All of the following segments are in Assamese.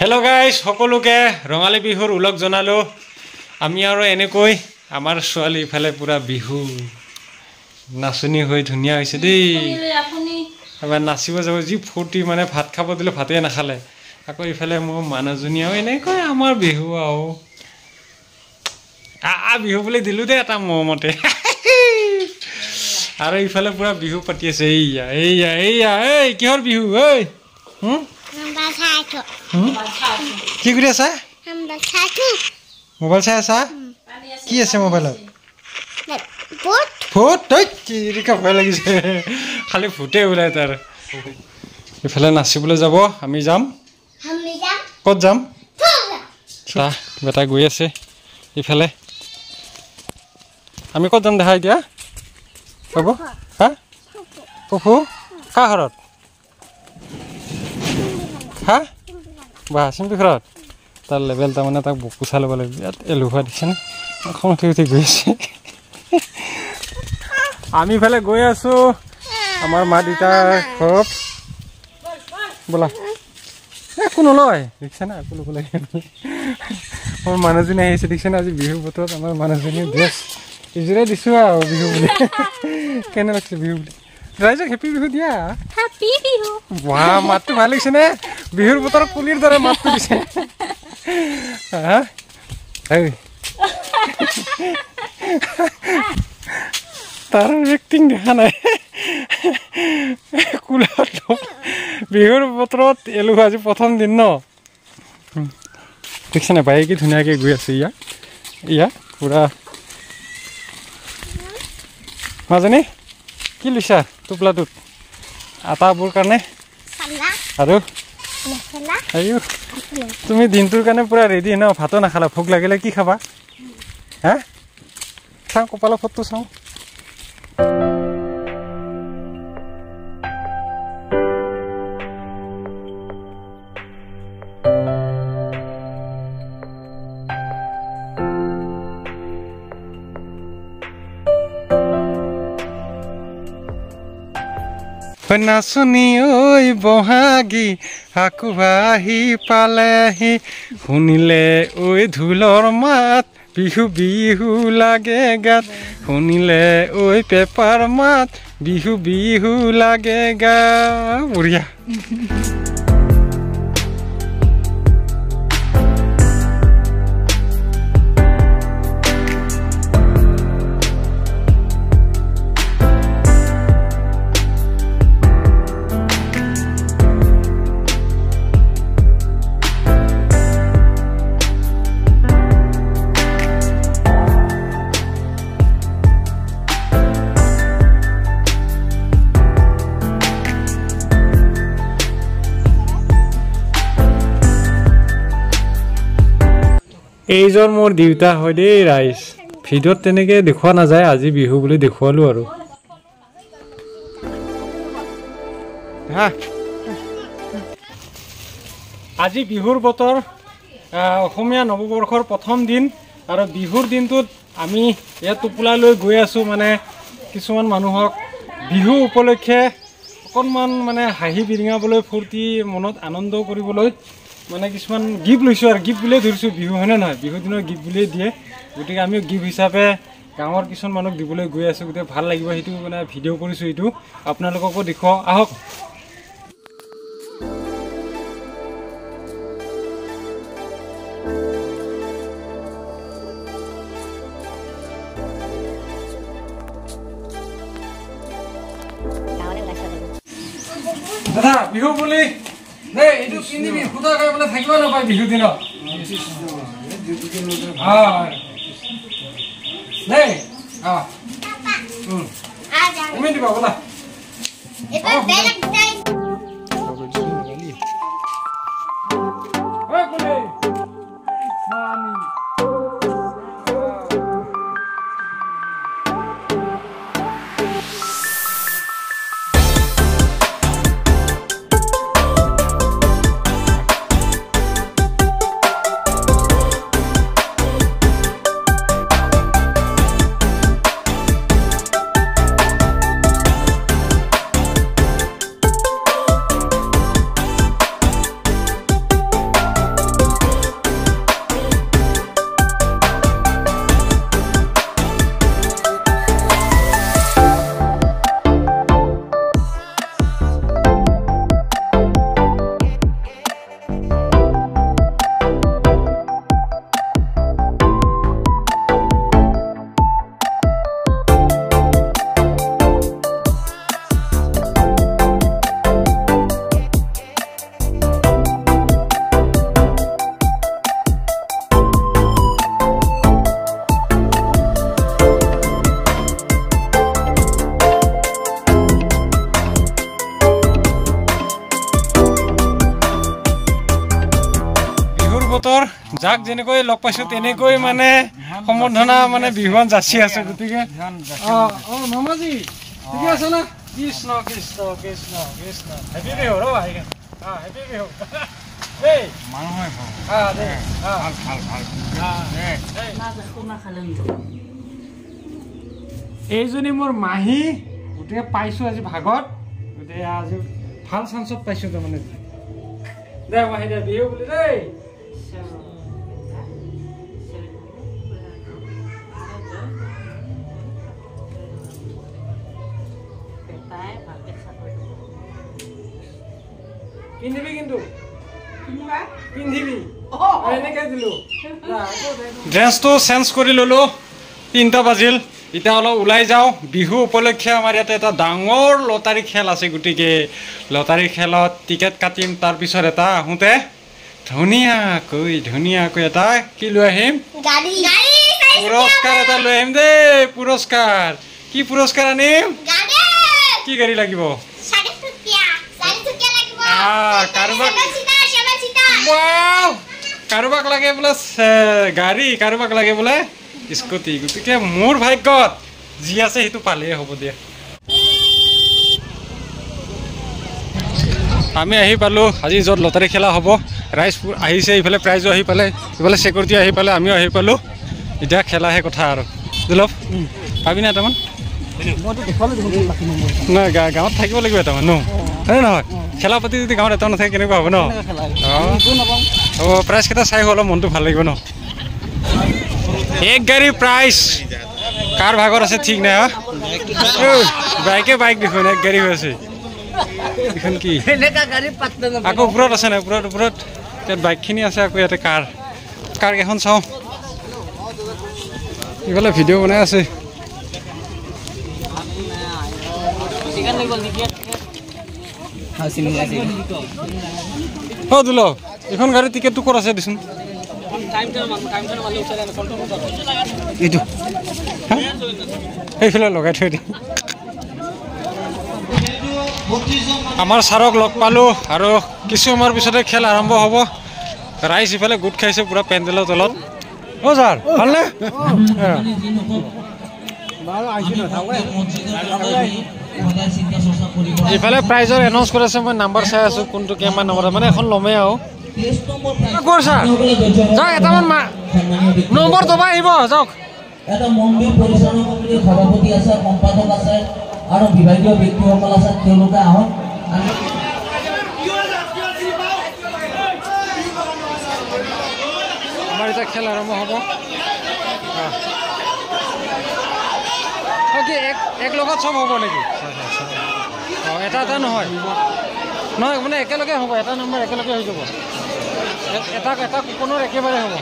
हेलो गाइस সকলোকে ৰঙালী বিহুৰ উলক জনালো আমি আৰু এনেকৈ আমাৰ ছোৱালী ইফালে পুৰা বিহু নাচনি হৈ ধুনিয়া হৈছে দেই এবাৰ নাচিব যাব যি ফুটি মানে ভাত খাব দিলে ভাতে নাখালে আকৌ ইফালে মোৰ মানুহজনীও এনেকৈ আমাৰ বিহু বিহু বুলি দিলো দে এটা মমতে আৰু ইফালে পুৰা বিহু পাতি আছে এই কিহৰ বিহু ঐ কি কৰি আছা মোবাইল চাই আছা কি আছে মোবাইলত ভূত কি ভয় লাগিছে খালি ভূতে ওলাই তাৰ ইফালে নাচিবলৈ যাব আমি যাম ক'ত যাম চা বেটা গৈ আছে ইফালে আমি ক'ত যাম দেখা এতিয়া হ'ব হা পফু কা ঘৰত হা বা চিম্পি ঘৰত তাৰ লেভেল তাৰমানে তাক পোছা ল'ব লাগিব ইয়াত এলেহুৱা দিছেনে খং উঠি গৈ আছে আমি ইফালে গৈ আছোঁ আমাৰ মা দেউতাৰ ঘৰত বোলা একো নলয় দেখিছেনে একো ল'ব লাগে আমাৰ মানুহজনী আহিছে দেখিছেনে আজি বিহু বতৰত আমাৰ মানুহজনী ড্ৰেছ ইজোৰে দিছোঁ আৰু বিহু বুলি কেনে লাগিছে বিহু বুলি ৰাইজক হেপী বিহু দিয়া হেপী বিহু বাহ মাতটো ভাল লাগিছেনে বিহুৰ বতৰত পুলিৰ দৰে মাতটো দিছে তাৰ এক্টিং দেখা নাই কুলাত বিহুৰ বতৰত এলেহুৱা আজি প্ৰথম দিন ন দেখিছেনে বাইকে কি ধুনীয়াকৈ গৈ আছে ইয়া পুৰা মাজনী কি লৈছা টোপলাটোত আটাবোৰ কাৰণে আৰু তুমি দিনটোৰ কাৰণে পুৰা ৰেডি ন ভাতো নাখালা ভোক লাগিলে কি খাবা হা চাওঁ কপালৰ ফটো চাওঁ নাচনি ঐ বহাগী আকৌ আহি পালেহি শুনিলে ঐ ঢোলৰ মাত বিহু বিহু লাগে গাত শুনিলে ঐ পেপাৰ মাত বিহু বিহু লাগে গা বঢ়িয়া এইজন মোৰ দেউতা হয় দেই ৰাইজ ভিডিঅ'ত তেনেকৈ দেখুওৱা নাযায় আজি বিহু বুলি দেখুৱালোঁ আৰু আজি বিহুৰ বতৰ অসমীয়া নৱবৰ্ষৰ প্ৰথম দিন আৰু বিহুৰ দিনটোত আমি ইয়াত টোপোলা লৈ গৈ আছোঁ মানে কিছুমান মানুহক বিহু উপলক্ষে অকণমান মানে হাঁহি বিৰিঙাবলৈ ফূৰ্তি মনত আনন্দ কৰিবলৈ মানে কিছুমান গিফ্ট লৈছোঁ আৰু গিফ্ট বুলিয়ে ধৰিছোঁ বিহু হয়নে নহয় বিহুৰ দিনৰ গিফ্ট বুলিয়ে দিয়ে গতিকে আমিও গিফ্ট হিচাপে গাঁৱৰ কিছুমান মানুহক দিবলৈ গৈ আছোঁ গতিকে ভাল লাগিব সেইটো মানে ভিডিঅ' কৰিছোঁ এইটো আপোনালোককো দেখুৱাওঁ আহক দাদা বিহু বুলি দেই এইটো কিনিবি খুদা খাই পেলাই থাকিব নাপায় বিহু দিনত দেই তুমি দিবা বোলা বতৰ যাক যেনেকৈ লগ পাইছোঁ তেনেকৈ মানে সম্বৰ্ধনা মানে বিহুৱান যাচি আছে গতিকে মামাজী ঠিকে আছে না কৃষ্ণ কৃষ্ণ কৃষ্ণ কৃষ্ণ হেপী বিহু ৰ হেপী বিহু এই মানুহে এইজনী মোৰ মাহী গতিকে পাইছোঁ আজি ভাগত গতিকে আজি ভাল চান্সত পাইছোঁ তাৰমানে দে মাহী দে বিহু বুলি দেই পিন্ধিবি কিন্তু পিন্ধিবি এনেকৈ দিলোঁ ড্ৰেছটো চেঞ্জ কৰি ল'লোঁ 3টা বাজিল এতিয়া অলপ ওলাই যাওঁ বিহু উপলক্ষে আমাৰ ইয়াতে এটা ডাঙৰ লটাৰী খেল আছে গতিকে লটাৰী খেলত টিকেট কাটিম তাৰপিছত এটা আহোঁতে ধুনীয়াকৈ এটা কি লৈ আহিম পুৰস্কাৰ এটা লৈ আহিম দেই পুৰস্কাৰ কি পুৰস্কাৰ আনিম কি গাড়ী লাগিব কাৰোবাক লাগে বোলে গাড়ী কাৰোবাক লাগে বোলে স্কুটি গতিকে মোৰ ভাগ্যত যি আছে সেইটো পালেই হ'ব দিয়া আমি আহি পালোঁ আজি য'ত লটাৰী খেলা হ'ব ৰাইজ আহিছে এইফালে প্ৰাইজো আহি পালে এইফালে ছিকিউৰিটি আহি পালে আমিও আহি পালোঁ এতিয়া খেলাহে কথা আৰু দুলভ পাবি না এটামান নাই গাঁৱত থাকিব লাগিব এটামান ন হয়নে নহয় খেলা পাতি যদি গাঁৱত এটা নাথাকে কেনেকুৱা হ'ব ন হ'ব প্ৰাইজকেইটা চাই অলপ মনটো ভাল লাগিব ন এক গাড়ী প্ৰাইজ কাৰ ভাগত আছে ঠিক নাই বাইক দেখোন এক গাড়ী হৈ আছে এইখন কি আকৌ ওপৰত আছে নাই ওপৰত ইয়াত বাইকখিনি আছে আকৌ ইয়াতে কাৰ কেইখন চাওঁ ইফালে ভিডিঅ' বনাই আছে দুলভ এইখন গাড়ীৰ টিকেটটো ক'ত আছে দেচোন এইটো সেইফালে লগাই থৈ দিম আমাৰ ছাৰক লগ পালোঁ আৰু কিছু সময়ৰ পিছতে খেল আৰম্ভ হ'ব ৰাইজ ইফালে গোট খাইছে পূৰা পেণ্ডেলৰ তলত ছাৰ ভালনে ইফালে প্ৰাইজৰ এনাউন্স কৰি আছে মই নাম্বাৰ চাই আছোঁ কোনটো কিমান নম্বৰ মানে এখন ল'মেই আৰু ক'ৰ ছাৰ যাওক এটামান নম্বৰ দবাই আহিব যাওক এটা মন্দিৰ পৰিচালনা কমিটিৰ সভাপতি আছে সম্পাদক আছে আৰু বিভাগীয় ব্যক্তিসকল আছে তেওঁলোকে আহক আমাৰ এতিয়া খেল আৰম্ভ হ'ব কি এক লগত চব হ'ব নেকি অঁ এটা নহয় মানে একেলগে হ'ব এটা নম্বৰ একেলগে হৈ যাব এটা কুপনৰ একেবাৰে হ'ব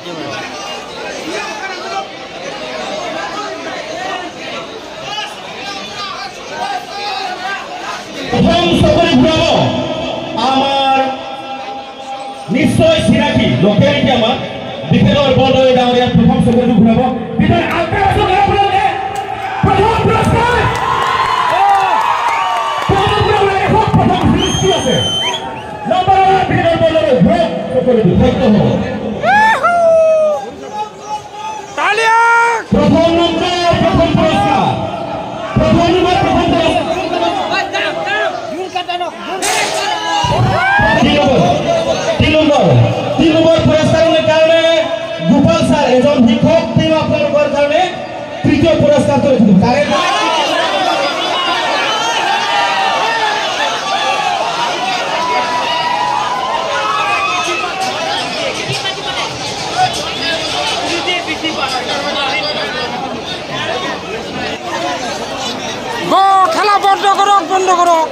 প্রথম সকলে ঘুরাবো আমার নিশ্চয় চিনাকি লোকেলিটি আমার বিপেদর বলদরে ডাঙরিয়া প্রথম সকলে ঘুরাবো ভিতরে আলকার আছে আপনাদের প্রথম পুরস্কার প্রথম সৃষ্টি আছে নাম্বার 1 বিপেদর বলদরে ঘুরে সকলে ধৈর্য হবো তালিয়া প্রথম নম্বর প্রথম পুরস্কার প্রথম নম্বর প্রথম পুরস্কার তিন নম্বর পুরস্কারের কারণে গোপাল স্যার এজন শিক্ষক তেওঁ আপনাদের কারণে তৃতীয় পুরস্কার করে দিল খেলা বন্ধ করক